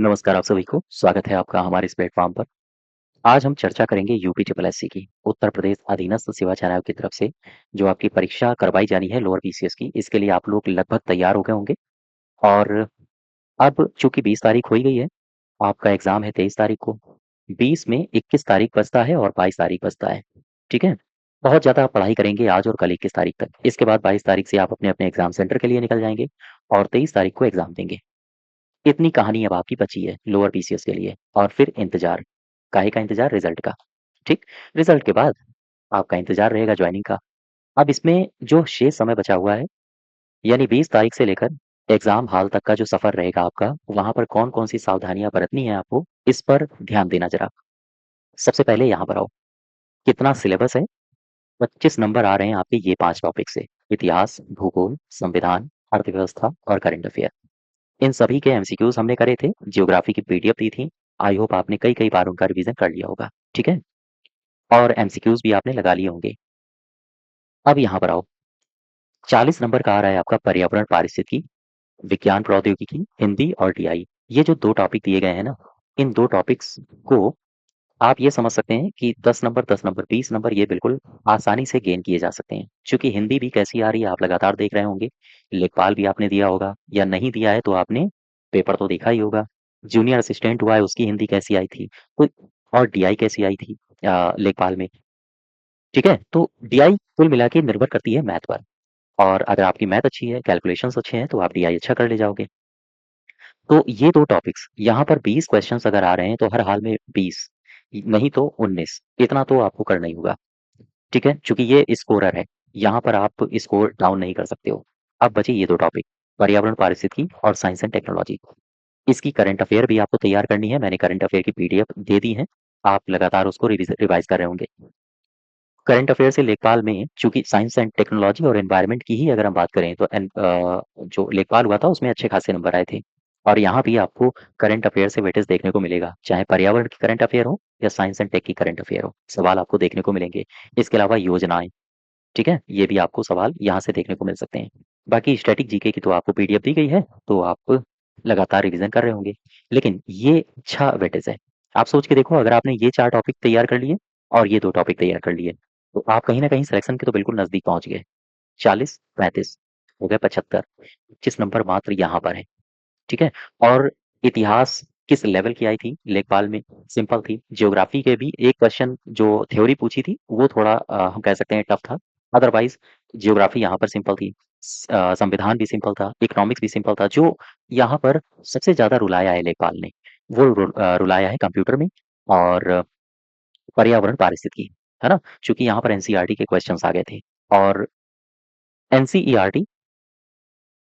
नमस्कार आप सभी को, स्वागत है आपका हमारे इस प्लेटफ़ॉर्म पर। आज हम चर्चा करेंगे यूपी ट्रिपल एससी की, उत्तर प्रदेश अधीनस्थ सेवा आयोग की तरफ से जो आपकी परीक्षा करवाई जानी है लोअर पीसीएस की, इसके लिए आप लोग लगभग तैयार हो गए होंगे और अब चूँकि 20 तारीख हो ही गई है, आपका एग्ज़ाम है 23 तारीख को, 20 में 21 तारीख बचता है और 22 तारीख बचता है, ठीक है? बहुत ज़्यादा आप पढ़ाई करेंगे आज और कल 21 तारीख तक, इसके बाद 22 तारीख से आप अपने-अपने एग्ज़ाम सेंटर के लिए निकल जाएँगे और 23 तारीख को एग्ज़ाम देंगे। इतनी कहानी अब आपकी बची है लोअर पीसीएस के लिए और फिर इंतज़ार, काहे का इंतज़ार? रिज़ल्ट का, ठीक? रिज़ल्ट के बाद आपका इंतज़ार रहेगा जॉइनिंग का। अब इसमें जो शेष समय बचा हुआ है, यानी 20 तारीख से लेकर एग्ज़ाम हॉल तक का जो सफ़र रहेगा आपका, वहाँ पर कौन-कौन सी सावधानियाँ बरतनी है आपको, इस पर ध्यान देना ज़रा। सबसे पहले यहाँ पर आओ, कितना सिलेबस है? 25 नंबर आ रहे हैं आपके ये 5 टॉपिक से, इतिहास, भूगोल, संविधान, अर्थव्यवस्था और करंट अफ़ेयर। इन सभी के एमसीक्यूज़ हमने करे थे, ज्योग्राफी की पीडीएफ दी थी। आई होप आपने कई-कई बार उनका रिवीजन कर लिया होगा, ठीक है? और एमसीक्यूज़ भी आपने लगा लिए होंगे। अब यहाँ पर आओ, 40 नंबर का आ रहा है आपका पर्यावरण पारिस्थितिकी, विज्ञान प्रौद्योगिकी, हिंदी और टीआई। ये जो 2 टॉपिक दिए गए हैं ना, इन 2 टॉपिक्स को आप ये समझ सकते हैं कि 10 नंबर, 20 नंबर ये बिल्कुल आसानी से गेन किए जा सकते हैं। चूँकि हिंदी भी कैसी आ रही है आप लगातार देख रहे होंगे, लेखपाल भी आपने दिया होगा या नहीं दिया है तो आपने पेपर तो देखा ही होगा। जूनियर असिस्टेंट हुआ है उसकी हिंदी कैसी आई थी, तो और डीआई कैसी आई थी लेखपाल में, ठीक है? तो डीआई कुल मिला के निर्भर करती है मैथ पर और अगर आपकी मैथ अच्छी है, कैलकुलेशंस अच्छे हैं तो आप डीआई अच्छा कर ले जाओगे। तो ये 2 टॉपिक्स यहाँ पर 20 क्वेश्चन्स अगर आ रहे हैं तो हर हाल में 20 नहीं तो 19 इतना तो आपको करना ही होगा। ठीक है? चूँकि ये स्कोरर है, यहाँ पर आप स्कोर डाउन नहीं कर सकते हो। अब बचे ये 2 टॉपिक, पर्यावरण पारिस्थितिकी और साइंस एंड टेक्नोलॉजी। इसकी करंट अफ़ेयर भी आपको तैयार करनी है, मैंने करंट अफ़ेयर की पीडीएफ दे दी है, आप लगातार उसको रिवाइज़ कर रहे होंगे। करंट अफ़ेयर से लेखपाल में चूँकि साइंस एंड टेक्नोलॉजी और एनवायरनमेंट की ही अगर हम बात करें तो जो लेखपाल हुआ था उसमें अच्छे खासे नंबर आए थे। और यहाँ भी आपको करंट अफ़ेयर से वेटेज देखने को मिलेगा, चाहे पर्यावरण की करंट अफ़ेयर हो या साइंस एंड टेक की करंट अफ़ेयर हो, सवाल आपको देखने को मिलेंगे। इसके अलावा योजनाएँ ठीक है? ये भी आपको सवाल यहाँ से देखने को मिल सकते हैं। बाकी स्टैटिक जीके की तो आपको पीडीएफ दी गई है, तो आप लगातार रिवीजन कर रहे होंगे। लेकिन ये अच्छा वेटेज है। आप सोच के देखो अगर आपने ये 4 टॉपिक तैयार कर लिए और ये 2 टॉपिक तैयार कर लिए, तो आप कहीं न कहीं सिलेक्शन के तो बिल्कुल नज़दीक पहुँच गए। 40, 35 हो गए 75, 25 नंबर मात्र यहाँ पर है, ठीक है? और इतिहास किस लेवल की आई थी लेखपाल में? सिंपल थी। ज्योग्राफी के भी एक क्वेश्चन जो थ्योरी पूछी थी, वो थोड़ा हम कह सकते हैं टफ था। अदरवाइज़ ज्योग्राफी यहाँ पर सिंपल थी। संविधान भी सिंपल था, इकोनॉमिक्स भी सिंपल था। जो यहाँ पर सबसे ज़्यादा रुलाया है लेखपाल ने, वो रुलाया है कंप्यूटर में और पर्यावरण पारिस्थितिकी, है ना? चूँकि यहाँ पर एनसीईआरटी के क्वेश्चन्स आ गए थे और एनसीईआरटी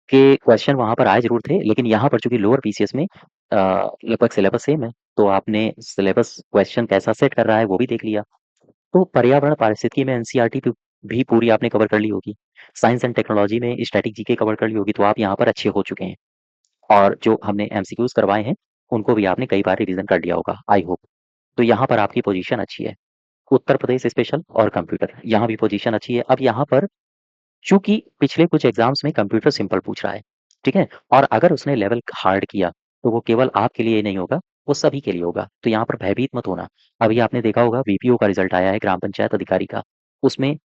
के क्वेश्चन वहाँ पर आए ज़रूर थे, लेकिन यहाँ पर चूँकि लोअर पीसीएस में लगभग सिलेबस सेम है, तो आपने सिलेबस क्वेश्चन कैसा सेट कर रहा है, वो भी देख लिया। तो पर्यावरण पारिस्थितिकी में एनसीईआरटी भी पूरी आपने कवर कर ली होगी। साइंस एंड टेक्नोलॉजी में स्टैटिक जीके कवर कर ली होगी, तो आप यहाँ पर अच्छे हो चुके हैं। और जो हमने एमसीक्यूज़ करवाए हैं, उनको भी आपने कई बार रिवीज़न कर लिया होगा, आई होप। तो यहाँ पर आपकी पोज़ीशन अच्छी है। उत्तर प्रदेश स्पेशल और कंप्यूटर, यहाँ भी पोज़ीशन अच्छी है। अब यहाँ पर चूँकि पिछले कुछ एग्ज़ाम्स में कंप्यूटर सिंपल पूछ रहा है, ठीक है? और अगर उसने लेवल हार्ड किया, तो वो केवल आपके लिए ही नहीं होगा, वो सभी के लिए होगा। तो यहाँ पर भयभीत मत होना। अभी आपने देखा होगा बीपीओ का रिज़ल्ट आया है ग्राम पंचायत अधिकारी का, उसमें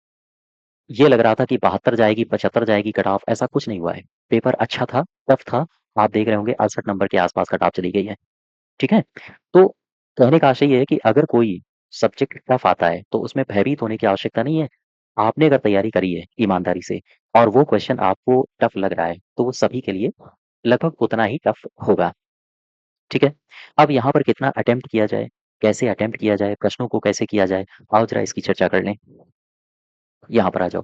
ये लग रहा था कि 72 जाएगी, 75 जाएगी कट ऑफ, ऐसा कुछ नहीं हुआ है। पेपर अच्छा था, टफ था, आप देख रहे होंगे 68 नंबर के आस-पास कट ऑफ चली गई है, ठीक है? तो कहने का आशय ये है कि अगर कोई सब्जेक्ट टफ आता है, तो उसमें भयभीत होने की आवश्यकता नहीं है। आपने अगर तैयारी करी है ईमानदारी से और वो क्वेश्चन आपको टफ लग रहा है, तो वो सभी के लिए लगभग उतना ही टफ होगा, ठीक है? अब यहाँ पर कितना अटेम्प्ट किया जाए, कैसे अटेम्प्ट किया जाए, प्रश्नों को कैसे किया जाए, आओ ज़रा इसकी चर्चा कर लें। यहाँ पर आ जाओ।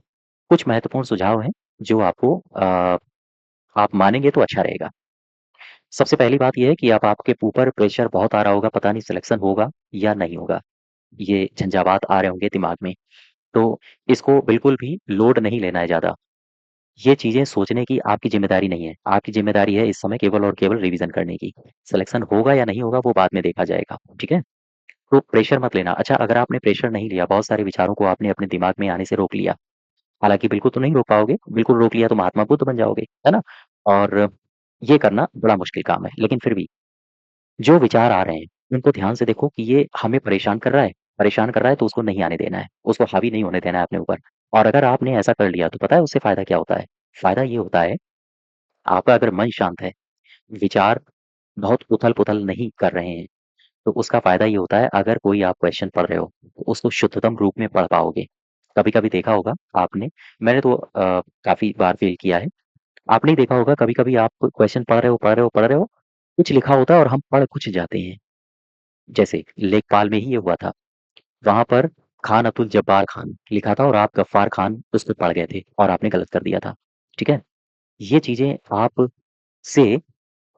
कुछ महत्वपूर्ण सुझाव हैं, जो आपको आप मानेंगे तो अच्छा रहेगा। सबसे पहली बात ये है कि अब आपके ऊपर प्रेशर बहुत आ रहा होगा, पता नहीं सिलेक्शन होगा या नहीं होगा। ये झंझावात आ रहे होंगे दिमाग में, तो इसको बिल्कुल भी लोड नहीं लेना है ज़्यादा। ये चीज़ें सोचने की आपकी ज़िम्मेदारी नहीं है। आपकी ज़िम्मेदारी है इस समय केवल और केवल रिवीज़न करने की। सिलेक्शन होगा या नहीं होगा वो बाद में देखा जाएगा, ठीक है? तो प्रेशर मत लेना। अच्छा अगर आपने प्रेशर नहीं लिया, बहुत सारे विचारों को आपने अपने दिमाग में आने से रोक लिया, हालाँकि बिल्कुल तो नहीं रोक पाओगे, बिल्कुल रोक लिया तो महात्मा बुद्ध बन जाओगे, है ना? और ये करना बड़ा मुश्किल काम है, लेकिन फिर भी जो विचार आ रहे हैं, उनको ध्यान से देखो कि ये हमें परेशान कर रहा है तो उसको नहीं आने देना है, उसको हावी नहीं होने देना है अपने ऊपर। और अगर आपने ऐसा कर लिया तो पता है उससे फ़ायदा क्या होता है? फ़ायदा ये होता है, आपका अगर मन शांत है, विचार बहुत उथल-पुथल नहीं कर रहे हैं, तो उसका फ़ायदा ये होता है अगर कोई आप क्वेश्चन पढ़ रहे हो, तो उसको शुद्धतम रूप में पढ़ पाओगे। कभी-कभी देखा होगा आपने, मैंने तो काफ़ी बार फ़ील किया है। आपने ही देखा होगा कभी-कभी आप क्वेश्चन पढ़ रहे हो, कुछ लिखा होता है और हम पढ़ कुछ जाते हैं। जैसे लेखपाल में ही ये हुआ था। वहाँ पर खान अब्दुल जब्बार खान लिखा था और आप गफ्फार खान उस पे पड़ गए थे और आपने गलत कर दिया था। ठीक है? ये चीज़ें आपसे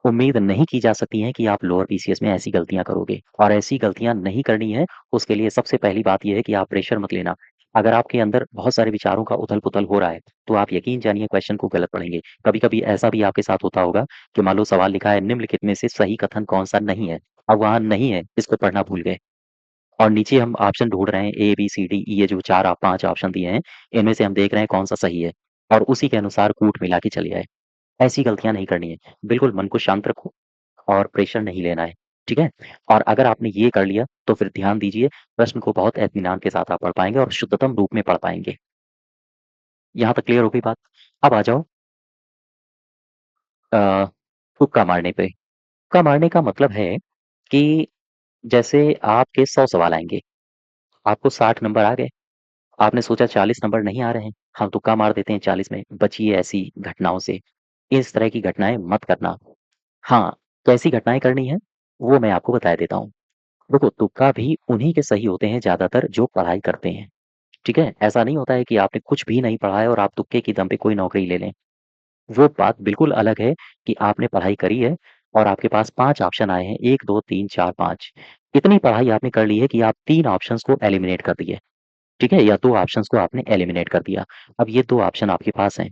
उम्मीद नहीं की जा सकती हैं कि आप लोअर पीसीएस में ऐसी गलतियाँ करोगे और ऐसी गलतियाँ नहीं करनी है, उसके लिए सबसे पहली बात ये है कि आप प्रेशर मत लेना। अगर आपके अंदर बहुत सारे विचारों का उथल-पुथल हो रहा है, तो आप यकीन जानिए क्वेश्चन को गलत पढ़ेंगे। कभी-कभी ऐसा भी आपके साथ होता होगा कि मान लो सवाल लिखा है निम्नलिखित में से सही कथन कौन-सा नहीं है। अब वहाँ नहीं है, इसको पढ़ना भूल गए और नीचे हम ऑप्शन ढूँढ रहे हैं ए, बी, सी, डी, ई ये जो 4 5 ऑप्शन दिए हैं, इनमें से हम देख रहे हैं कौन-सा सही है और उसी के अनुसार कूट मिला के चले आए। ऐसी गलतियाँ नहीं करनी है। बिल्कुल मन को शांत रखो और प्रेशर नहीं लेना है, ठीक है? और अगर आपने ये कर लिया, तो फिर ध्यान दीजिए, प्रश्न को बहुत एतमीनान के साथ आप पढ़ पाएँगे और शुद्धतम रूप में पढ़ पाएँगे। यहाँ तक क्लियर हो गई बात? अब आ जाओ अ, तुक्का मारने पे। तुक्का मारने का मतलब है कि जैसे आपके 100 सवाल आएँगे, आपको 60 नंबर आ गए, आपने सोचा 40 नंबर नहीं आ रहे हैं, हम तुक्का मार देते हैं 40 में, बचिए ऐसी घटनाओं से। इस तरह की घटनाएँ मत करना। हाँ, कैसी घटनाएँ करनी हैं, वो मैं आपको बता देता हूँ। देखो, तुक्का भी उन्हीं के सही होते हैं ज़्यादातर जो पढ़ाई करते हैं, ठीक है? ऐसा नहीं होता है कि आपने कुछ भी नहीं पढ़ा है और आप तुक्के की दम पे कोई नौकरी ले लें। वो बात बिल्कुल अलग है कि आपने पढ़ाई करी है और आपके पास 5 ऑप्शन आए हैं 1, 2, 3, 4, 5 इतनी पढ़ाई आपने कर ली है कि आप 3 ऑप्शंस को एलिमिनेट कर दिए, ठीक है? या 2 ऑप्शंस को आपने एलिमिनेट कर दिया। अब ये 2 ऑप्शन आपके पास हैं,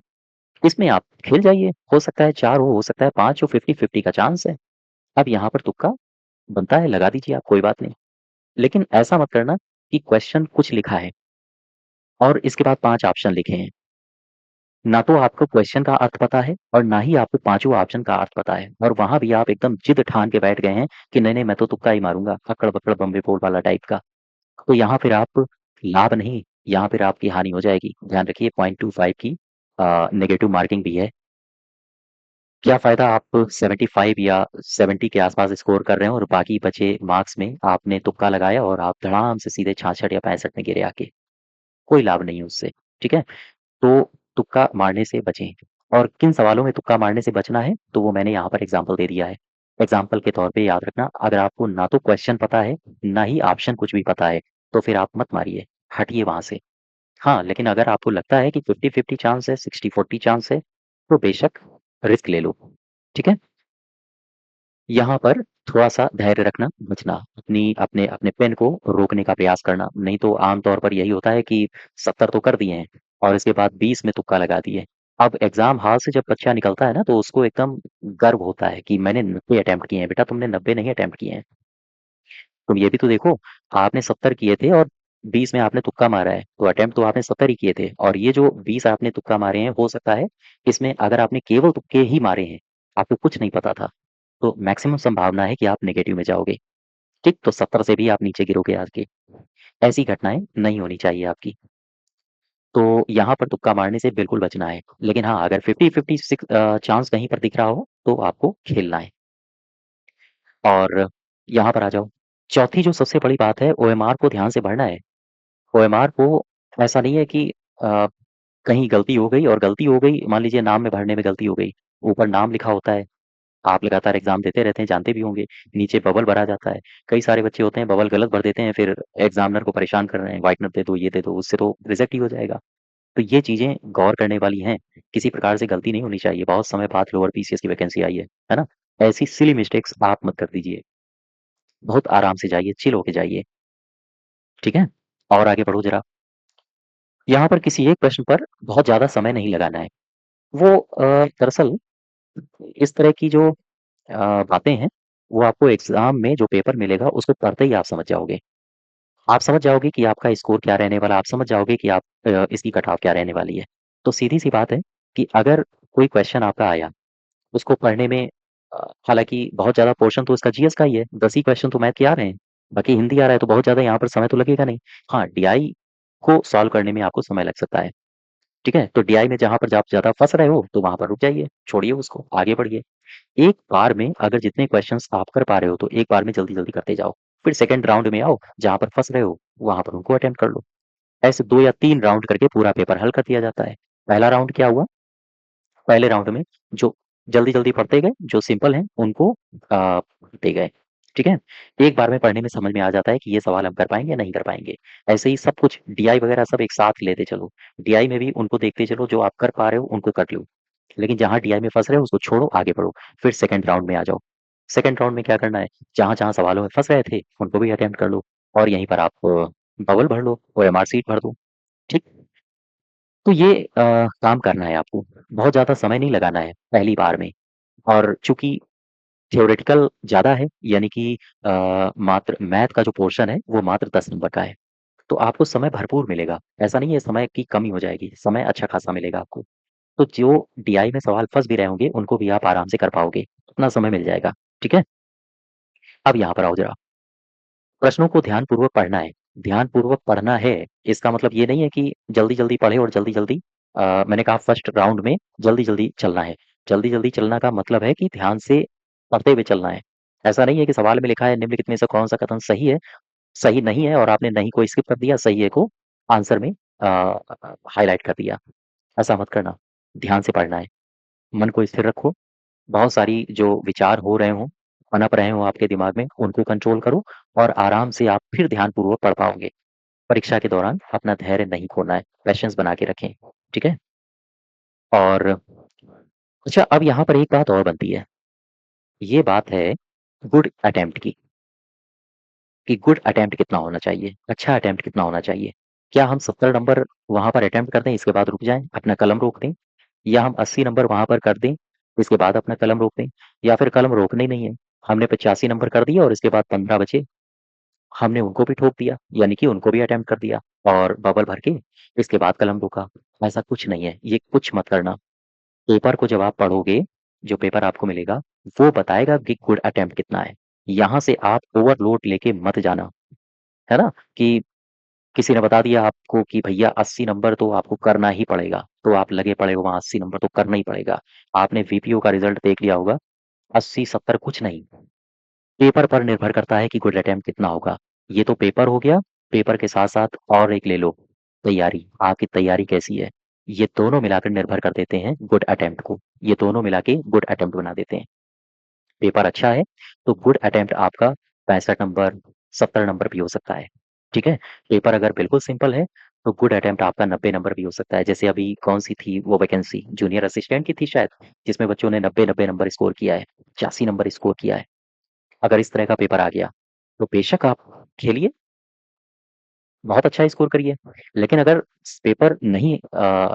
इसमें आप खेल जाइए, हो सकता है 4 हो सकता है 5 हो, 50-50 का चांस है। अब यहाँ पर तुक्का बनता है, लगा दीजिए आप, कोई बात नहीं। लेकिन ऐसा मत करना कि क्वेश्चन कुछ लिखा है और इसके बाद 5 ऑप्शन लिखे हैं। ना तो आपको क्वेश्चन का अर्थ पता है और ना ही आपको पाँचों ऑप्शन का अर्थ पता है और वहाँ भी आप एकदम जिद ठान के बैठ गए हैं कि नहीं, नहीं मैं तो तुक्का ही मारूँगा, अक्कड़-बक्कड़ बम्बे फोड़ वाला टाइप का। तो यहाँ फिर आप लाभ नहीं, यहाँ फिर आपकी हानि हो जाएगी। ध्यान रखिए 0.25 की नेगेटिव मार्किंग भी है। क्या फ़ायदा आप 75 या 70 के आस-पास स्कोर कर रहे हो और बाकी बचे मार्क्स में आपने तुक्का लगाया और आप धड़ाम से सीधे 66 या 65 में गिरे आके। कोई लाभ नहीं है उससे, ठीक है? तो तुक्का मारने से बचें और किन सवालों में तुक्का मारने से बचना है, तो वो मैंने यहाँ पर एग्ज़ाम्पल दे दिया है। एग्ज़ाम्पल के तौर पे याद रखना, अगर आपको ना तो क्वेश्चन पता है, ना ही ऑप्शन कुछ भी पता है, तो फिर आप मत मारिए, हटिए वहाँ से। हाँ, लेकिन अगर आपको लगता है कि 50-50 चांस है, 60-40 चांस है, तो बेशक रिस्क ले लो, ठीक है? यहाँ पर थोड़ा-सा धैर्य रखना, बचना, अपनी अपने अपने पेन को रोकने का प्रयास करना, नहीं तो आम तौर पर यही होता है कि 70 तो कर दिए हैं और इसके बाद 20 में तुक्का लगा दिए। अब एग्ज़ाम हॉल से जब बच्चा निकलता है ना, तो उसको एकदम गर्व होता है कि मैंने 90 अटेम्प्ट किए हैं, बेटा तुमने 90 नहीं अटेम्प्ट किए हैं। तुम ये भी तो देखो, आपने 70 किए थे और 20 में आपने तुक्का मारा है, तो अटेम्प्ट तो आपने 70 ही किए थे और ये जो 20 आपने तुक्का मारे हैं, हो सकता है इसमें अगर आपने केवल तुक्के ही मारे हैं, आपको कुछ नहीं पता था, तो मैक्सिमम संभावना है कि आप नेगेटिव में जाओगे। ठीक, तो 70 से भी आप नीचे गिरोगे आके। ऐसी घटनाएँ नहीं होनी चाहिए आपकी। तो यहाँ पर तुक्का मारने से बिल्कुल बचना है। लेकिन हाँ, अगर 50-50 चांस कहीं पर दिख रहा हो, तो आपको खेलना है। और यहाँ पर आ जाओ। चौथी जो सबसे बड़ी बात है, ओएमआर को ध्यान से भरना है। ओएमआर को ऐसा नहीं है कि अ, कहीं गलती हो गई और गलती हो गई, मान लीजिए नाम में भरने में गलती हो गई। ऊपर नाम लिखा होता है, आप लगातार एग्ज़ाम देते रहते हैं, जानते भी होंगे। नीचे बबल भरा जाता है। कई सारे बच्चे होते हैं बबल गलत भर देते हैं, फिर एग्ज़ामिनर को परेशान कर रहे हैं, व्हाइटनर दे दो, ये दे दो, उससे तो रिजेक्ट ही हो जाएगा। तो ये चीज़ें गौर करने वाली हैं। किसी प्रकार से गलती नहीं होनी चाहिए। बहुत समय बाद लोअर पीसीएस की वैकेंसी आई है ना? ऐसी सिली मिस्टेक्स आप मत कर दीजिए। बहुत आराम से जाइए, चिल होके जाइए, ठीक है? और आगे बढ़ो ज़रा। यहाँ पर किसी एक प्रश्न पर बहुत ज़्यादा समय नहीं लगाना है। वो दरअसल इस तरह की जो बातें हैं, वो आपको एग्ज़ाम में जो पेपर मिलेगा, उसको पढ़ते ही आप समझ जाओगे। आप समझ जाओगे कि आपका स्कोर क्या रहने वाला है, आप समझ जाओगे कि आप इसकी कट ऑफ क्या रहने वाली है। तो सीधी-सी बात है कि अगर कोई क्वेश्चन आपका आया, उसको पढ़ने में हालाँकि बहुत ज़्यादा पोर्शन तो इसका जीएस का ही है, 10 ही क्वेश्चन तो मैथ के आ रहे हैं, बाकी हिंदी आ रहा है तो बहुत ज़्यादा यहाँ पर समय तो लगेगा नहीं। हाँ, डीआई को सॉल्व करने में आपको समय लग सकता है, ठीक है? तो डीआई में जहाँ पर आप ज़्यादा फँस रहे हो, तो वहाँ पर रुक जाइए, छोड़िए उसको, आगे बढ़िए। एक बार में अगर जितने क्वेश्चन्स आप कर पा रहे हो, तो एक बार में जल्दी-जल्दी करते जाओ। फिर सेकंड राउंड में आओ, जहाँ पर फँस रहे हो, वहाँ पर उनको अटेम्प्ट कर लो। ऐसे 2 या 3 राउंड करके पूरा पेपर हल कर दिया जाता है। पहला राउंड क्या हुआ? पहले राउंड में जो जल्दी-जल्दी पढ़ते गए, जो सिंपल हैं उनको पढ़ते गए, ठीक है? एक बार में पढ़ने में समझ में आ जाता है कि ये सवाल हम कर पाएँगे या नहीं कर पाएँगे। ऐसे ही सब कुछ डीआई वगैरह सब एक साथ लेते चलो। डीआई में भी उनको देखते चलो, जो आप कर पा रहे हो उनको कर लो। लेकिन जहाँ डीआई में फँस रहे हो उसको छोड़ो, आगे बढ़ो। फिर सेकंड राउंड में आ जाओ। सेकंड राउंड में क्या करना है, जहाँ-जहाँ सवालों में फँस रहे थे, उनको भी अटेम्प्ट कर लो और यहीं पर आप बबल भर लो, ओएमआर शीट भर दो, ठीक? तो ये काम करना है आपको। बहुत ज़्यादा समय नहीं लगाना है पहली बार में। और चूँकि थ्योरेटिकल ज़्यादा है, यानी कि मात्र मैथ का जो पोर्शन है, वो मात्र 10 नंबर का है। तो आपको समय भरपूर मिलेगा। ऐसा नहीं है समय की कमी हो जाएगी, समय अच्छा खासा मिलेगा आपको। तो जो डीआई में सवाल फँस भी रहे होंगे, उनको भी आप आराम से कर पाओगे। उतना समय मिल जाएगा, ठीक है? अब यहाँ पर आओ ज़रा, प्रश्नों को ध्यानपूर्वक पढ़ना है। ध्यानपूर्वक पढ़ना है, इसका मतलब ये नहीं है कि जल्दी-जल्दी पढ़ें और जल्दी-जल्दी मैंने कहा फर्स्ट राउंड में जल्दी-जल्दी चलना है। जल्दी-जल्दी चलना का मतलब है कि ध्यान से पढ़ते हुए चलना है। ऐसा नहीं है कि सवाल में लिखा है निम्नलिखित में से कौन-सा कथन सही है, सही नहीं है और आपने नहीं को स्किप कर दिया, सही है को आंसर में हाइलाइट कर दिया। ऐसा मत करना। ध्यान से पढ़ना है। मन को स्थिर रखो। बहुत सारी जो विचार हो रहे हों, पनप रहे हों आपके दिमाग में, उनको कंट्रोल करो और आराम से आप फिर ध्यानपूर्वक पढ़ पाओगे। परीक्षा के दौरान अपना धैर्य नहीं खोना है, पेशेंस बना के रखें, ठीक है? और अच्छा, अब यहाँ पर एक बात और बनती है, ये बात है गुड अटेम्प्ट की, कि गुड अटेम्प्ट कितना होना चाहिए, अच्छा अटेम्प्ट कितना होना चाहिए? क्या हम 70 नंबर वहाँ पर अटेम्प्ट कर दें, इसके बाद रुक जाएँ, अपना कलम रोक दें? या हम 80 नंबर वहाँ पर कर दें, इसके बाद अपना कलम रोक दें? या फिर कलम रोकना ही नहीं है, हमने 85 नंबर कर दिए और इसके बाद 15 बचे, हमने उनको भी ठोक दिया, यानी कि उनको भी अटेम्प्ट कर दिया और बबल भर के इसके बाद कलम रोका। ऐसा कुछ नहीं है, ये कुछ मत करना। पेपर को जब आप पढ़ोगे, जो पेपर आपको मिलेगा, वो बताएगा कि गुड अटेम्प्ट कितना है। यहाँ से आप ओवरलोड लेके मत जाना, है ना? कि किसी ने बता दिया आपको कि भैया 80 नंबर तो आपको करना ही पड़ेगा, तो आप लगे पड़े हो वहाँ 80 नंबर तो करना ही पड़ेगा। आपने वीपीओ का रिज़ल्ट देख लिया होगा, 80-70 कुछ नहीं, पेपर पर निर्भर करता है कि गुड अटेम्प्ट कितना होगा। ये तो पेपर हो गया, पेपर के साथ-साथ और एक ले लो, तैयारी, आपकी तैयारी कैसी है? ये दोनों मिलाकर निर्भर कर देते हैं गुड अटेम्प्ट को। ये दोनों मिला के गुड अटेम्प्ट बना देते हैं। पेपर अच्छा है, तो गुड अटेम्प्ट आपका 65 नंबर, 70 नंबर भी हो सकता है, ठीक है? पेपर अगर बिल्कुल सिंपल है, तो गुड अटेम्प्ट आपका 90 नंबर भी हो सकता है। जैसे अभी कौन-सी थी वो वैकेंसी, जूनियर असिस्टेंट की थी शायद, जिसमें बच्चों ने 90-90 नंबर स्कोर किया है, 85 नंबर स्कोर किया है। अगर इस तरह का पेपर आ गया, तो बेशक आप खेलिए, बहुत अच्छा स्कोर करिए। लेकिन अगर पेपर नहीं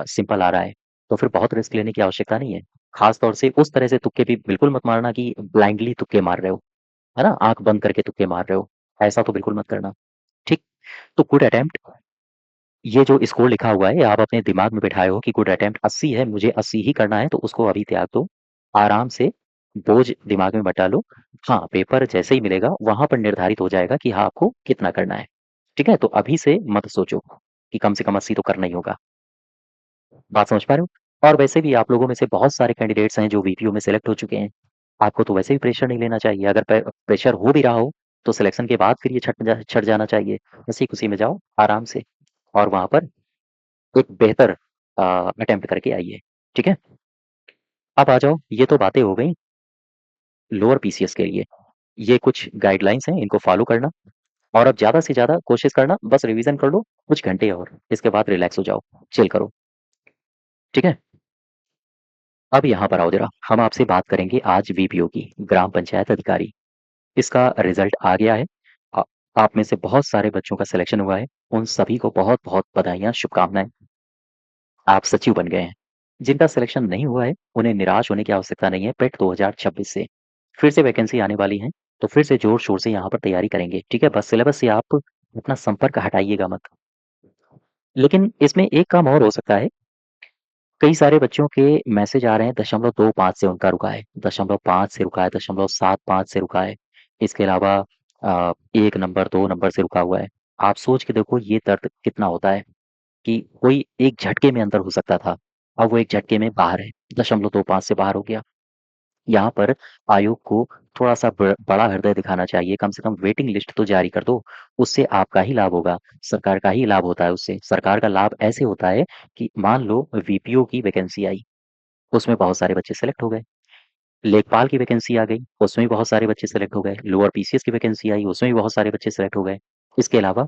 सिंपल आ रहा है, तो फिर बहुत रिस्क लेने की आवश्यकता नहीं है। ख़ास तौर से उस तरह से तुक्के भी बिल्कुल मत मारना कि ब्लाइंडली तुक्के मार रहे हो, है ना? आँख बंद करके तुक्के मार रहे हो, ऐसा तो बिल्कुल मत करना, ठीक? तो गुड अटेम्प्ट, ये जो स्कोर लिखा हुआ है, आप अपने दिमाग में बिठाए हो कि गुड अटेम्प्ट 80 है, मुझे 80 ही करना है, तो उसको अभी त्याग दो। आराम से बोझ दिमाग में मत डालो। हाँ, पेपर जैसे ही मिलेगा, वहाँ पर निर्धारित हो जाएगा कि हाँ, आपको कितना करना है। ठीक है? तो अभी से मत सोचो कि कम से कम 80 तो करना ही होगा। बात समझ पा रहे हो? और वैसे भी आप लोगों में से बहुत सारे कैंडिडेट्स हैं जो वीपीओ में सेलेक्ट हो चुके हैं। आपको तो वैसे भी प्रेशर नहीं लेना चाहिए। अगर प्रेशर हो भी रहा हो, तो सिलेक्शन के बाद फिर ये छँट जाना चाहिए। हँसी-खुशी में जाओ आराम से और वहाँ पर एक बेहतर अटेम्प्ट करके आइए। ठीक है? अब आ जाओ, ये तो बातें हो गई लोअर पीसीएस के लिए। ये कुछ गाइडलाइंस हैं, इनको फॉलो करना और अब ज़्यादा से ज़्यादा कोशिश करना, बस रिवीजन कर लो कुछ घंटे और, इसके बाद रिलैक्स हो जाओ, चिल करो। ठीक है? अब यहाँ पर आओ ज़रा, हम आपसे बात करेंगे आज वीपीओ की, ग्राम पंचायत अधिकारी। इसका रिज़ल्ट आ गया है। अ, आप में से बहुत सारे बच्चों का सिलेक्शन हुआ है। उन सभी को बहुत-बहुत बधाइयाँ, शुभकामनाएँ। आप सचिव बन गए हैं। जिनका सिलेक्शन नहीं हुआ है, उन्हें निराश होने की आवश्यकता नहीं है। पेट 2026 से फिर से वैकेंसी आने वाली हैं, तो फिर से ज़ोर-शोर से यहाँ पर तैयारी करेंगे, ठीक है? बस सिलेबस से आप अपना संपर्क हटाइएगा मत। लेकिन इसमें एक काम और हो सकता है, कई सारे बच्चों के मैसेज आ रहे हैं 0.25 से उनका रुका है, 0.5 से रुका है, 0.75 से रुका है। इसके अलावा 1 नंबर, 2 नंबर से रुका हुआ है। आप सोच के देखो ये दर्द कितना होता है कि कोई एक झटके में अंदर हो सकता था, अब वो एक झटके में बाहर है, 0.25 से बाहर हो गया। यहाँ पर आयोग को थोड़ा-सा बड़ा हृदय दिखाना चाहिए, कम से कम वेटिंग लिस्ट तो जारी कर दो, उससे आपका ही लाभ होगा, सरकार का ही लाभ होता है उससे। सरकार का लाभ ऐसे होता है कि मान लो वीपीओ की वैकेंसी आई, उसमें बहुत सारे बच्चे सेलेक्ट हो गए। लेखपाल की वैकेंसी आ गई, उसमें भी बहुत सारे बच्चे सेलेक्ट हो गए। लोअर पीसीएस की वैकेंसी आई, उसमें भी बहुत सारे बच्चे सेलेक्ट हो गए। इसके अलावा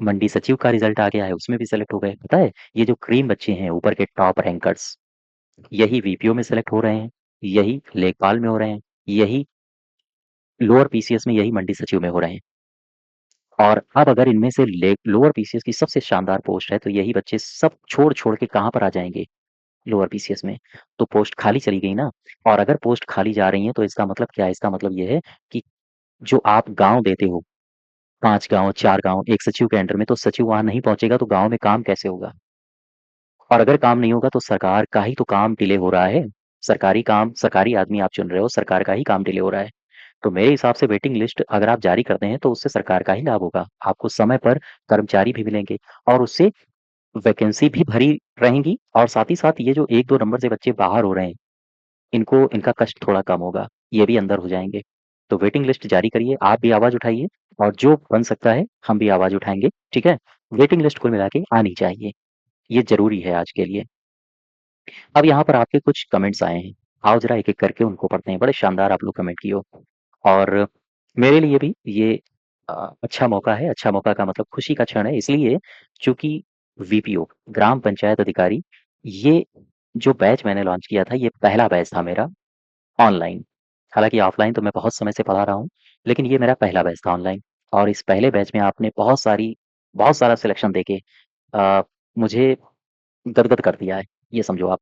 मंडी सचिव का रिजल्ट आ गया है, उसमें भी सेलेक्ट हो गए। पता है, ये जो क्रीम बच्चे हैं, ऊपर के टॉप रैंकर्स, यही वीपीओ में सेलेक्ट हो रहे हैं, यही लेखपाल में हो रहे हैं, यही लोअर पीसीएस में, यही मंडी सचिव में हो रहे हैं। और अब अगर इनमें से लोअर पीसीएस की सबसे शानदार पोस्ट है, तो यही बच्चे सब छोड़-छोड़ के कहाँ पर आ जाएँगे? लोअर पीसीएस में। तो पोस्ट खाली चली गई ना। और अगर पोस्ट खाली जा रही है तो इसका मतलब क्या है? इसका मतलब ये है कि जो आप गाँव देते हो, 5 गाँव, 4 गाँव, एक सचिव के अंडर में, तो सचिव वहाँ नहीं पहुँचेगा तो गाँव में काम कैसे होगा? और अगर काम नहीं होगा तो सरकार का ही तो काम डिले हो रहा है। सरकारी काम, सरकारी आदमी आप चुन रहे हो, सरकार का ही काम डिले हो रहा है। तो मेरे हिसाब से वेटिंग लिस्ट अगर आप जारी करते हैं तो उससे सरकार का ही लाभ होगा। आपको समय पर कर्मचारी भी मिलेंगे और उससे वैकेंसी भी भरी रहेंगी, और साथ ही साथ ये जो 1-2 नंबर से बच्चे बाहर हो रहे हैं, इनको इनका कष्ट थोड़ा कम होगा, ये भी अंदर हो जाएँगे। तो वेटिंग लिस्ट जारी करिए, आप भी आवाज़ उठाइए, और जो बन सकता है हम भी आवाज़ उठाएँगे, ठीक है? वेटिंग लिस्ट कुल मिला के आनी चाहिए, ये ज़रूरी है आज के लिए। अब यहाँ पर आपके कुछ कमेंट्स आए हैं, आओ ज़रा एक-एक करके उनको पढ़ते हैं। बड़े शानदार आप लोग कमेंट किए हो, और मेरे लिए भी ये अच्छा मौका है। अच्छा मौका का मतलब खुशी का क्षण है, इसलिए चूँकि वीपीओ, ग्राम पंचायत अधिकारी, ये जो बैच मैंने लॉन्च किया था, ये पहला बैच था मेरा ऑनलाइन। हालाँकि ऑफ़लाइन तो मैं बहुत समय से पढ़ा रहा हूँ, लेकिन ये मेरा पहला बैच था ऑनलाइन। और इस पहले बैच में आपने बहुत सारा सिलेक्शन देके अ, मुझे गदगद कर दिया है, ये समझो आप।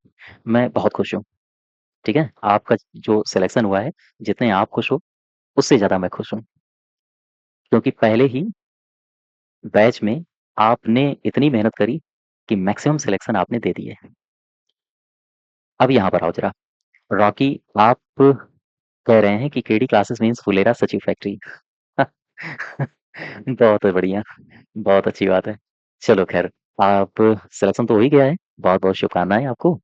मैं बहुत खुश हूँ, ठीक है? आपका जो सिलेक्शन हुआ है, जितने आप खुश हो, उससे ज़्यादा मैं खुश हूँ, क्योंकि पहले ही बैच में आपने इतनी मेहनत करी कि मैक्सिमम सिलेक्शन आपने दे दिए। अब यहाँ पर आओ ज़रा, रॉकी, आप कह रहे हैं कि केडी क्लासेस मीन्स फुलेरा सचिव फैक्ट्री। बहुत बढ़िया, बहुत अच्छी बात है। चलो ख़ैर, आप सिलेक्शन तो हो ही गया है, बहुत-बहुत शुभकामनाएँ आपको।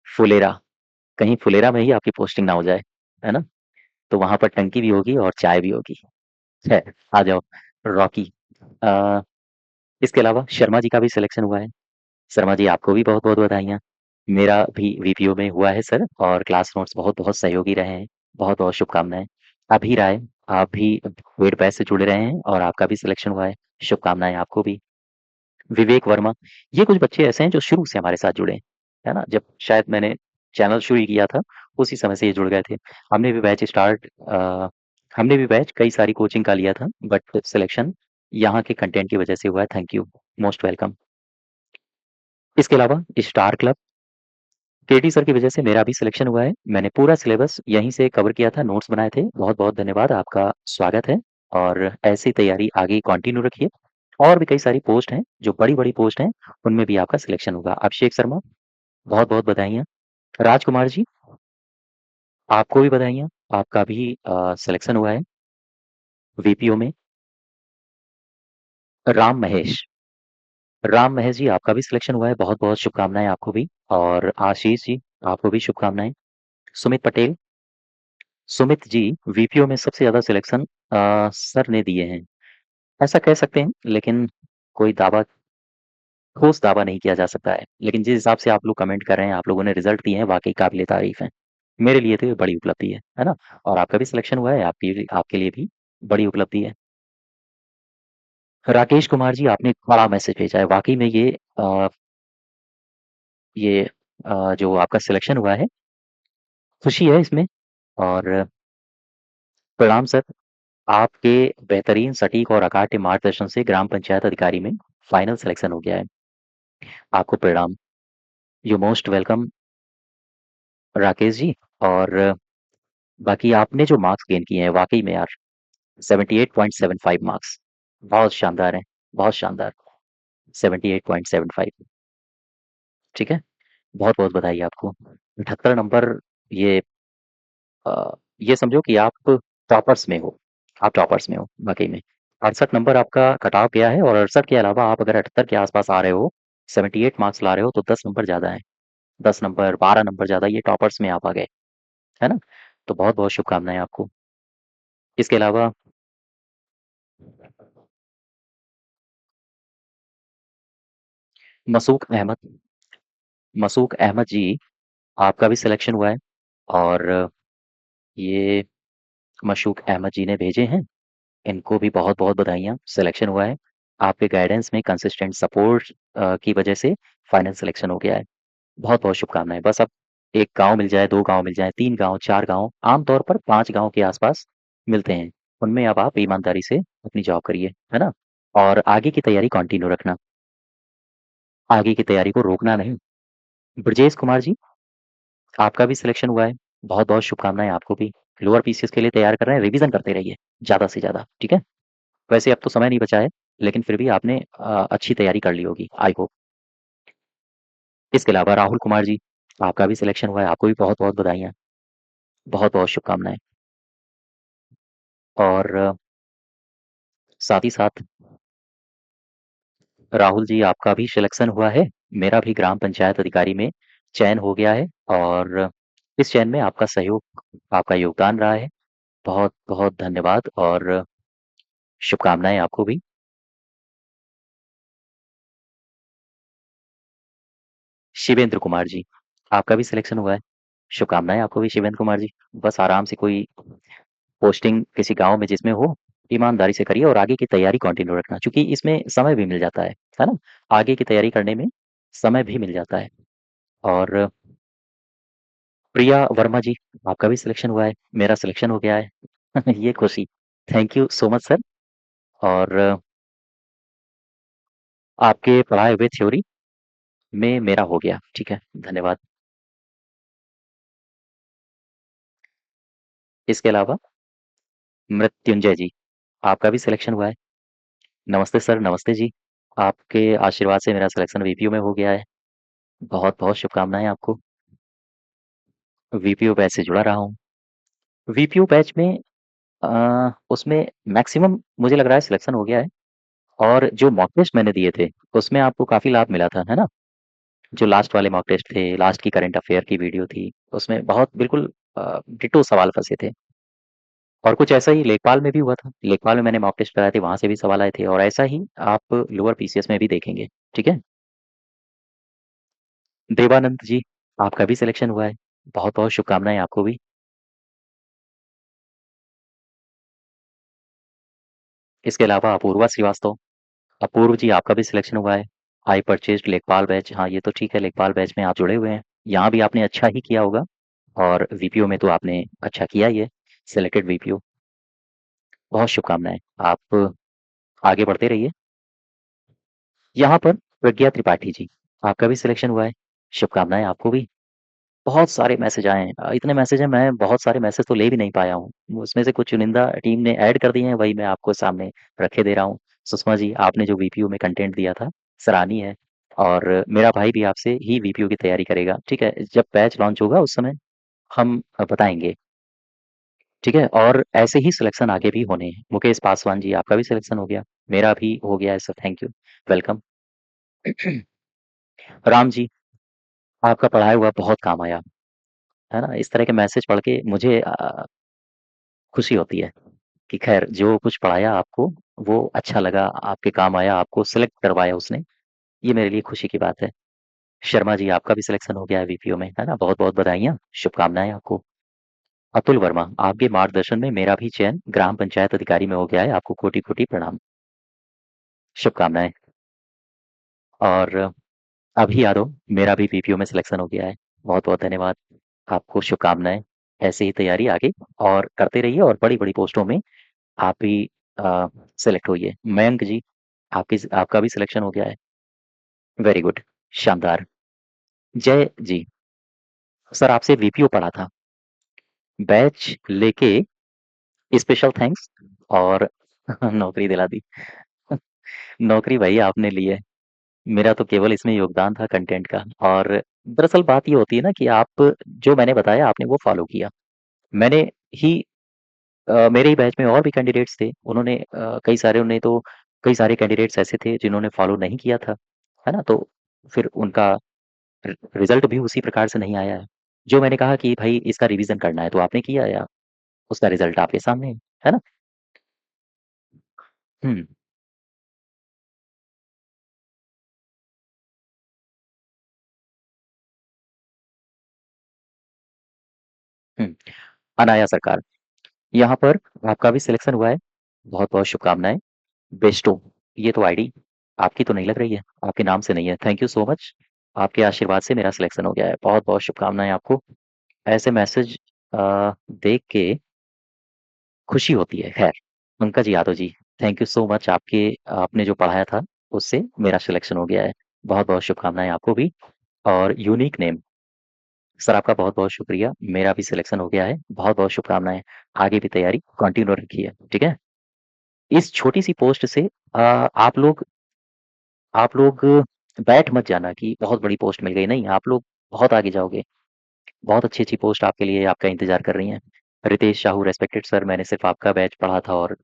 फुलेरा, कहीं फुलेरा में ही आपकी पोस्टिंग ना हो जाए, है ना? तो वहाँ पर टंकी भी होगी और चाय भी होगी। खैर, आ जाओ, रॉकी। अ, इसके अलावा शर्मा जी का भी सिलेक्शन हुआ है। शर्मा जी, आपको भी बहुत-बहुत बधाइयाँ। मेरा भी वीपीओ में हुआ है सर, और क्लास नोट्स बहुत-बहुत सहयोगी रहे हैं। बहुत-बहुत शुभकामनाएँ। अभी राय, आप भी पेड बैच से जुड़े रहे हैं और आपका भी सिलेक्शन हुआ है। शुभकामनाएँ आपको भी। विवेक वर्मा, ये कुछ बच्चे ऐसे हैं जो शुरू से हमारे साथ जुड़े हैं, है ना? जब शायद मैंने चैनल शुरू ही किया था, उसी समय से ये जुड़ गए थे। हमने भी बैच हमने भी बैच कई सारी कोचिंग का लिया था, बट सिलेक्शन यहाँ के कंटेंट की वजह से हुआ है। Thank you, most welcome. इसके अलावा स्टार क्लब, केटी सर की वजह से मेरा भी सिलेक्शन हुआ है। मैंने पूरा सिलेबस यहीं से कवर किया था, नोट्स बनाए थे। बहुत-बहुत धन्यवाद, आपका स्वागत है, और ऐसी तैयारी आगे कंटिन्यू रखिए। और भी कई सारी पोस्ट हैं, जो बड़ी-बड़ी पोस्ट हैं, उनमें भी आपका सिलेक्शन होगा। अभिषेक शर्मा, बहुत-बहुत बधाइयाँ। राजकुमार जी, आपको भी बधाइयाँ। आपका भी सिलेक्शन हुआ है वीपीओ में। राम महेश, राम महेश जी, आपका भी सिलेक्शन हुआ है। बहुत-बहुत शुभकामनाएँ आपको भी। और आशीष जी, आपको भी शुभकामनाएँ। सुमित पटेल, सुमित जी, वीपीओ में सबसे ज़्यादा सिलेक्शन सर ने दिए हैं। ऐसा कह सकते हैं, लेकिन कोई दावा, ठोस दावा नहीं किया जा सकता है। लेकिन जिस हिसाब से आप लोग कमेंट कर रहे हैं, आप लोगों ने रिज़ल्ट दिए हैं, वाक़ई काबिल-ए-तारीफ़ हैं। मेरे लिए तो ये बड़ी उपलब्धि है ना? और आपका भी सिलेक्शन हुआ है, आपके लिए भी बड़ी उपलब्धि है। राकेश कुमार जी, आपने एक बड़ा मैसेज भेजा है। वाक़ई में ये जो आपका सिलेक्शन हुआ है, खुशी है इसमें। और प्रणाम सर, आपके बेहतरीन, सटीक और अकाट्य मार्गदर्शन से ग्राम पंचायत अधिकारी में फाइनल सिलेक्शन हो गया है। आपको प्रणाम। You most welcome Rakesh ji. और बाकी आपने जो मार्क्स गेन किए हैं, वाक़ई में यार 78.75 मार्क्स, बहुत शानदार हैं, बहुत शानदार। 78.75, ठीक है? बहुत-बहुत बधाई आपको। 78 नंबर ये ये समझो कि आप टॉपर्स में हो, आप टॉपर्स में हो वाक़ई में। 68 नंबर आपका कट ऑफ गया है और 68 के अलावा आप अगर 78 के आस-पास आ रहे हो, 78 मार्क्स ला रहे हो तो 10 नंबर ज़्यादा हैं। 10 नंबर, 12 नंबर ज़्यादा ये टॉपर्स में आप आ गए, है ना? तो बहुत-बहुत शुभकामनाएँ आपको। इसके अलावा मसूक अहमद मसूक अहमद जी, आपका भी सिलेक्शन हुआ है और ये मशूक अहमद जी ने भेजे हैं। इनको भी बहुत-बहुत बधाइयाँ, सिलेक्शन हुआ है। आपके गाइडेंस में कंसिस्टेंट सपोर्ट की वजह से फाइनल सिलेक्शन हो गया है। बहुत-बहुत शुभकामनाएँ। बस अब 1 गाँव मिल जाए, 2 गाँव मिल जाएँ, 3 गाँव, 4 गाँव, आम तौर पर 5 गाँव के आस-पास मिलते हैं। उनमें अब आप ईमानदारी से अपनी जॉब करिए, है ना? और आगे की तैयारी कंटिन्यू रखना, आगे की तैयारी को रोकना नहीं। ब्रजेश कुमार जी, आपका भी सिलेक्शन हुआ है। बहुत-बहुत शुभकामनाएँ आपको भी। लोअर पीसीएस के लिए तैयार कर रहे हैं, रिवीज़न करते रहिए, ज़्यादा से ज़्यादा, ठीक है? वैसे अब तो समय नहीं बचा है, लेकिन फिर भी आपने अच्छी तैयारी कर ली होगी, आई होप। इसके अलावा राहुल कुमार जी, आपका भी सिलेक्शन हुआ है, आपको भी बहुत-बहुत बधाइयाँ, बहुत-बहुत शुभकामनाएँ। और साथ ही साथ राहुल जी आपका भी सिलेक्शन हुआ है, मेरा भी ग्राम पंचायत अधिकारी में चयन हो गया है और इस चयन में आपका सहयोग, आपका योगदान रहा है। बहुत-बहुत धन्यवाद और शुभकामनाएँ आपको भी। शिवेंद्र कुमार जी, आपका भी सिलेक्शन हुआ है। शुभकामनाएँ आपको भी शिवेंद्र कुमार जी। बस आराम से कोई पोस्टिंग किसी गाँव में जिसमें हो, ईमानदारी से करिए और आगे की तैयारी कंटिन्यू रखना क्योंकि इसमें समय भी मिल जाता है ना? आगे की तैयारी करने में समय भी मिल जाता है। और प्रिया वर्मा जी, आपका भी सिलेक्शन हुआ है, मेरा सिलेक्शन हो गया है। ये खुशी। Thank you so much sir. और आपके पढ़ाए हुए थ्योरी में मेरा हो गया, ठीक है, धन्यवाद। इसके अलावा मृत्युंजय जी, आपका भी सिलेक्शन हुआ है। नमस्ते सर, नमस्ते जी। आपके आशीर्वाद से मेरा सिलेक्शन वीपीयू में हो गया है। बहुत-बहुत शुभकामनाएँ आपको। वीपीयू बैच से जुड़ा रहा हूँ। वीपीयू बैच में उसमें मैक्सिमम मुझे लग रहा है सिलेक्शन हो गया है और जो मॉक टेस्ट मैंने दिए थे, उसमें आपको काफ़ी लाभ मिला था, है ना? जो लास्ट वाले मॉक टेस्ट थे, लास्ट की करंट अफेयर की वीडियो थी, उसमें बहुत बिल्कुल डिट्टो सवाल फँसे थे। और कुछ ऐसा ही लेखपाल में भी हुआ था। लेखपाल में मैंने मॉक टेस्ट कराए थे, वहाँ से भी सवाल आए थे और ऐसा ही आप लोअर पीसीएस में भी देखेंगे, ठीक है? देवानंद जी, आपका भी सिलेक्शन हुआ है। बहुत-बहुत शुभकामनाएँ आपको भी। इसके अलावा अपूर्वा श्रीवास्तव, अपूर्व जी आपका भी सिलेक्शन हुआ है। आई परचेज़्ड लेखपाल बैच, हाँ, ये तो ठीक है, लेखपाल बैच में आप जुड़े हुए हैं। यहाँ भी आपने अच्छा ही किया होगा और वीपीओ में तो आपने अच्छा किया ही है, सिलेक्टेड वीपीओ। बहुत शुभकामनाएँ। आप आगे बढ़ते रहिए। यहाँ पर प्रज्ञा त्रिपाठी जी, आपका भी सिलेक्शन हुआ है। शुभकामनाएँ आपको भी। बहुत सारे मैसेज आए हैं। इतने मैसेज हैं, मैं बहुत सारे मैसेज तो ले भी नहीं पाया हूँ। उसमें से कुछ चुनिंदा टीम ने ऐड कर दिए हैं, वही मैं आपको सामने रखे दे रहा हूँ। सुषमा जी, आपने जो वीपीयू में कंटेंट दिया था, सराहनीय है और मेरा भाई भी आपसे ही वीपीयू की तैयारी करेगा, ठीक है? जब बैच लॉन्च होगा उस समय हम बताएँगे, ठीक है? और ऐसे ही सिलेक्शन आगे भी होने हैं। मुकेश पासवान जी, आपका भी सिलेक्शन हो गया, मेरा भी हो गया है sir, thank you, welcome. Ram ji, आपका पढ़ाया हुआ बहुत काम आया, है ना? इस तरह के मैसेज पढ़ के मुझे खुशी होती है कि ख़ैर जो कुछ पढ़ाया आपको वो अच्छा लगा, आपके काम आया, आपको सिलेक्ट करवाया उसने, ये मेरे लिए खुशी की बात है। शर्मा जी आपका भी सिलेक्शन हो गया है वीपीओ में, है ना? बहुत-बहुत बधाइयाँ, शुभकामनाएँ आपको। अतुल वर्मा, आपके मार्गदर्शन में मेरा भी चयन ग्राम पंचायत अधिकारी में हो गया है, आपको कोटि-कोटि प्रणाम, शुभकामनाएँ। और अभि यादव, मेरा भी वीपीओ में सिलेक्शन हो गया है, बहुत-बहुत धन्यवाद। आपको शुभकामनाएँ, ऐसे ही तैयारी आगे और करते रहिए और बड़ी-बड़ी पोस्टों में आप भी अ, सेलेक्ट होइए। मयंक जी, आपका भी सिलेक्शन हो गया है। वेरी गुड, शानदार। जय जी, सर आपसे वीपीओ पढ़ा था। बैच लेके स्पेशल थैंक्स और नौकरी दिला दी। नौकरी भई आपने ली है। मेरा तो केवल इसमें योगदान था कंटेंट का और दरअसल बात ये होती है ना कि आप जो मैंने बताया आपने वो फ़ॉलो किया। मैंने ही मेरे ही बैच में और भी कैंडिडेट्स थे, उन्होंने कई सारे कैंडिडेट्स ऐसे थे जिन्होंने फ़ॉलो नहीं किया था, है ना? तो फिर उनका रिज़ल्ट भी उसी प्रकार से नहीं आया है। जो मैंने कहा कि भाई इसका रिवीज़न करना है, तो आपने किया या उसका रिज़ल्ट आपके सामने है ना? हुँ, हुँ। अनाया सरकार, यहाँ पर आपका भी सिलेक्शन हुआ है, बहुत-बहुत शुभकामनाएँ। बेस्टो, ये तो आईडी आपकी तो नहीं लग रही है, आपके नाम से नहीं है। थैंक यू सो मच, आपके आशीर्वाद से मेरा सिलेक्शन हो गया है। बहुत-बहुत शुभकामनाएँ आपको। ऐसे मैसेज देख के खुशी होती है। ख़ैर, Pankaj Yadav ji, thank you so much आपने जो पढ़ाया था, उससे मेरा सिलेक्शन हो गया है। बहुत-बहुत शुभकामनाएँ आपको भी और यूनिक नेम, सर आपका बहुत-बहुत शुक्रिया, मेरा भी सिलेक्शन हो गया है। बहुत-बहुत शुभकामनाएँ, आगे भी तैयारी कंटिन्यू रखिए, ठीक है? इस छोटी-सी पोस्ट से आप लोग बैठ मत जाना कि बहुत बड़ी पोस्ट मिल गई, नहीं, आप लोग बहुत आगे जाओगे। बहुत अच्छी-अच्छी पोस्ट आपके लिए आपका इंतज़ार कर रही हैं। रितेश साहू रिस्पेक्टेड सर, मैंने सिर्फ़ आपका बैच पढ़ा था और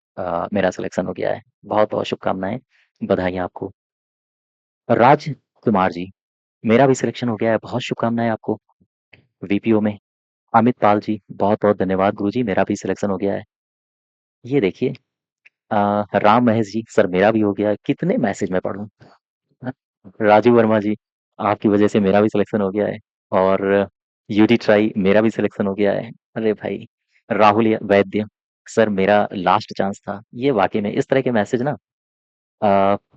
मेरा सिलेक्शन हो गया है। बहुत-बहुत शुभकामनाएँ, बधाई आपको। राज कुमार जी, मेरा भी सिलेक्शन हो गया है, बहुत शुभकामनाएँ आपको। वीपीओ में अमित पाल जी, बहुत-बहुत धन्यवाद गुरुजी, मेरा भी सिलेक्शन हो गया है। ये देखिए राम महेश जी, सर मेरा भी हो गया है। कितने मैसेज मैं पढ़ूँ? हाँ, राजू वर्मा जी, आपकी वजह से मेरा भी सिलेक्शन हो गया है और यूडी ट्राई मेरा भी सिलेक्शन हो गया है। अरे भाई! राहुल वैद्य, सर मेरा लास्ट चांस था। ये वाक़ई में इस तरह के मैसेज ना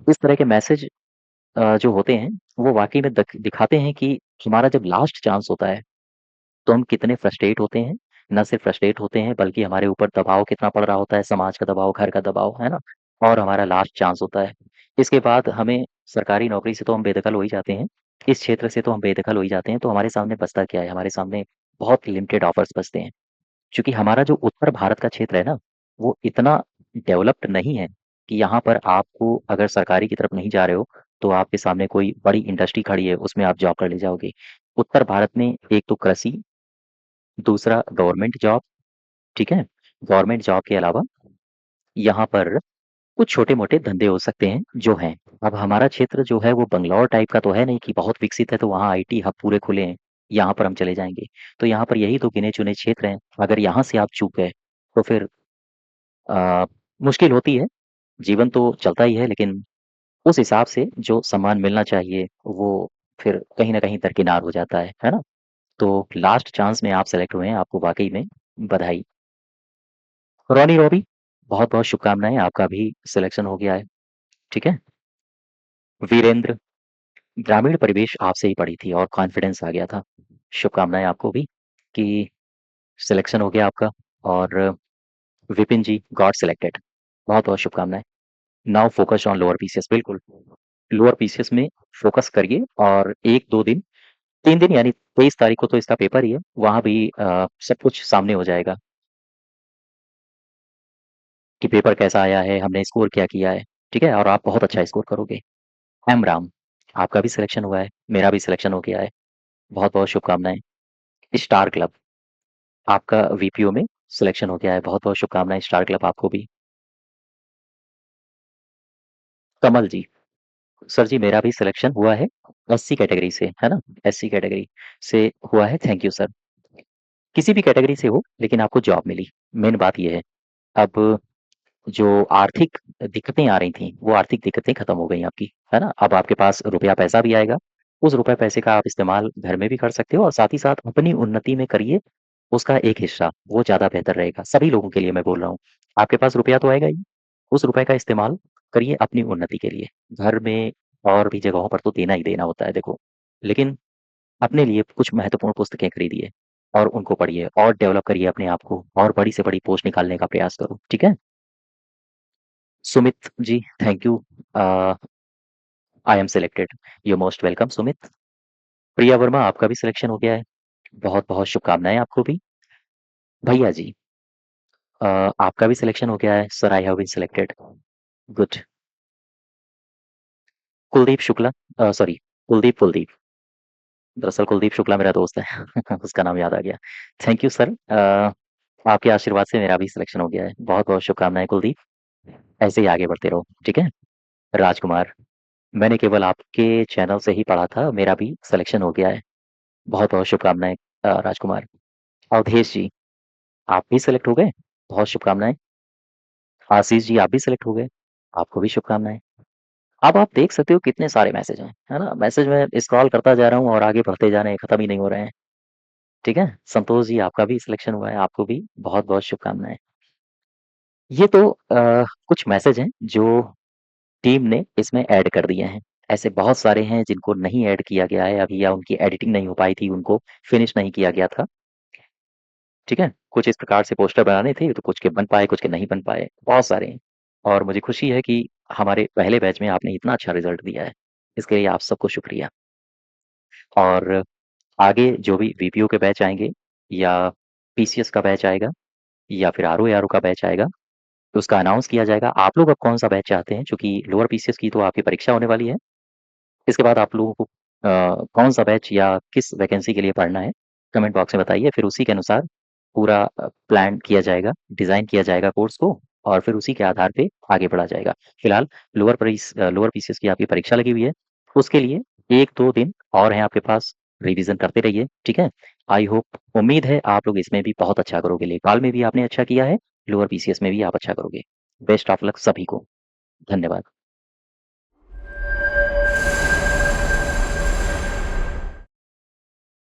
इस तरह के मैसेज जो होते हैं, वो वाक़ई में दिखाते हैं कि हमारा जब लास्ट चांस होता है, तो हम कितने फ्रस्ट्रेट होते हैं। ना सिर्फ फ्रस्ट्रेट होते हैं, बल्कि हमारे ऊपर दबाव कितना पड़ रहा होता है, समाज का दबाव, घर का दबाव, है ना? और हमारा लास्ट चांस होता है। इसके बाद हमें सरकारी नौकरी से तो हम बेदखल हो ही जाते हैं। इस क्षेत्र से तो हम बेदखल हो ही जाते हैं, तो हमारे सामने बचता क्या है? हमारे सामने बहुत लिमिटेड ऑफर्स बचते हैं। चूँकि हमारा जो उत्तर भारत का क्षेत्र है ना, वो इतना डेवलप्ड नहीं है कि यहाँ पर आपको अगर सरकारी की तरफ नहीं जा रहे हो, तो आपके सामने कोई बड़ी इंडस्ट्री खड़ी है, उसमें आप जॉब कर ले जाओगे। उत्तर भारत में एक तो कृषि, दूसरा गवर्नमेंट जॉब, ठीक है? गवर्नमेंट जॉब के अलावा यहाँ पर कुछ छोटे-मोटे धंधे हो सकते हैं, जो हैं। अब हमारा क्षेत्र जो है वो बंगलौर टाइप का तो है नहीं कि बहुत विकसित है, तो वहाँ आईटी हब पूरे खुले हैं, यहाँ पर हम चले जाएँगे। तो यहाँ पर यही तो गिने-चुने क्षेत्र हैं। अगर यहाँ से आप चूक गए, तो फिर अ, मुश्किल होती है। जीवन तो चलता ही है, लेकिन उस हिसाब से जो सम्मान मिलना चाहिए, वो फिर कहीं न कहीं दरकिनार हो जाता है ना? तो लास्ट चांस में आप सेलेक्ट हुए हैं, आपको वाक़ई में बधाई। रॉनी रॉबी, बहुत-बहुत शुभकामनाएँ, आपका भी सिलेक्शन हो गया है, ठीक है? वीरेंद्र, ग्रामीण परिवेश आपसे ही पड़ी थी और कॉन्फिडेंस आ गया था। शुभकामनाएँ आपको भी कि सिलेक्शन हो गया आपका और विपिन जी गॉट सिलेक्टेड। बहुत-बहुत शुभकामनाएँ। Now focus on lower PCS बिल्कुल। लोअर पीसीएस में फोकस करिए और 1-2 दिन 3 दिन यानी 23 तारीख को तो इसका पेपर ही है, वहाँ भी सब कुछ सामने हो जाएगा कि पेपर कैसा आया है, हमने स्कोर क्या किया है, ठीक है? और आप बहुत अच्छा स्कोर करोगे। एम राम, आपका भी सिलेक्शन हुआ है, मेरा भी सिलेक्शन हो गया है। बहुत-बहुत शुभकामनाएँ। स्टार क्लब, आपका वीपीओ में सिलेक्शन हो गया है। बहुत-बहुत शुभकामनाएँ स्टार क्लब आपको भी। कमल जी, सर जी मेरा भी सिलेक्शन हुआ है एससी कैटेगरी से, है ना? एससी कैटेगरी से हुआ है, थैंक यू सर। किसी भी कैटेगरी से हो, लेकिन आपको जॉब मिली, मेन बात ये है। अब जो आर्थिक दिक्कतें आ रही थीं, वो आर्थिक दिक्कतें खत्म हो गई आपकी, है ना? अब आपके पास रुपया पैसा भी आएगा, उस रुपए पैसे का आप इस्तेमाल घर में भी कर सकते हो और साथ ही साथ अपनी उन्नति में करिए, उसका एक हिस्सा, वो ज़्यादा बेहतर रहेगा। सभी लोगों के लिए मैं बोल रहा हूँ। आपके पास रुपया तो आएगा ही, उस रुपए का इस्तेमाल करिए अपनी उन्नति के लिए। घर में और भी जगहों पर तो देना ही देना होता है देखो, लेकिन अपने लिए कुछ महत्वपूर्ण पुस्तकें खरीदिए और उनको पढ़िए और डेवलप करिए अपने आप को और बड़ी से बड़ी पोस्ट निकालने का प्रयास करो, ठीक है? Sumit ji, thank you I am selected. You most welcome Sumit. Priya Verma आपका भी सिलेक्शन हो गया है। बहुत-बहुत शुभकामनाएँ आपको भी। भैया जी आपका भी सिलेक्शन हो गया है। Sir I have been selected. Good. Kuldeep Shukla sorry Kuldeep Kuldeep. दरअसल कुलदीप शुक्ला मेरा दोस्त है। उसका नाम याद आ गया। Thank you sir. आपके आशीर्वाद से मेरा भी सिलेक्शन हो गया है। बहुत-बहुत शुभकामनाएँ कुलदीप। ऐसे ही आगे बढ़ते रहो, ठीक है? राजकुमार, मैंने केवल आपके चैनल से ही पढ़ा था, मेरा भी सिलेक्शन हो गया है। बहुत-बहुत शुभकामनाएँ राजकुमार। अवधेश जी, आप भी सेलेक्ट हो गए? बहुत शुभकामनाएँ। आशीष जी, आप भी सेलेक्ट हो गए। आपको भी शुभकामनाएँ। अब आप देख सकते हो कितने सारे मैसेज हैं, है ना? मैसेज मैं स्क्रॉल करता जा रहा हूँ और आगे बढ़ते जा रहे हैं, खत्म ही नहीं हो रहे हैं। ठीक है? संतोष जी, आपका भी सिलेक्शन हुआ है, आपको भी बहुत-बहुत शुभकामनाएँ। ये तो कुछ मैसेज हैं जो टीम ने इसमें ऐड कर दिए हैं। ऐसे बहुत सारे हैं जिनको नहीं ऐड किया गया है अभी, या उनकी एडिटिंग नहीं हो पाई थी, उनको फिनिश नहीं किया गया था। ठीक है? कुछ इस प्रकार से पोस्टर बनाने थे, तो कुछ के बन पाए, कुछ के नहीं बन पाए, बहुत सारे हैं। और मुझे खुशी है कि हमारे पहले बैच में आपने इतना अच्छा रिज़ल्ट दिया है। इसके लिए आप सबको शुक्रिया। और आगे जो भी वीपीओ के बैच आएँगे, या पीसीएस का बैच आएगा, या फिर आरओ-एआरओ का बैच आएगा, तो उसका अनाउंस किया जाएगा। आप लोग अब कौन-सा बैच चाहते हैं? चूँकि लोअर पीसीएस की तो आपकी परीक्षा होने वाली है। इसके बाद आप लोगों को कौन-सा बैच या किस वैकेंसी के लिए पढ़ना है, कमेंट बॉक्स में बताइए। फिर उसी के अनुसार पूरा प्लान किया जाएगा, डिज़ाइन किया जाएगा कोर्स को, और फिर उसी के आधार पे आगे बढ़ा जाएगा। फिलहाल लोअर पीसीएस की आपकी परीक्षा लगी हुई है, उसके लिए 1-2 दिन और हैं आपके पास, रिवीज़न करते रहिए, ठीक है? आई होप, उम्मीद है आप लोग इसमें भी बहुत अच्छा करोगे। लेखपाल में भी आपने अच्छा किया है, लोअर पीसीएस में भी आप अच्छा करोगे। बेस्ट ऑफ लक सभी को। धन्यवाद।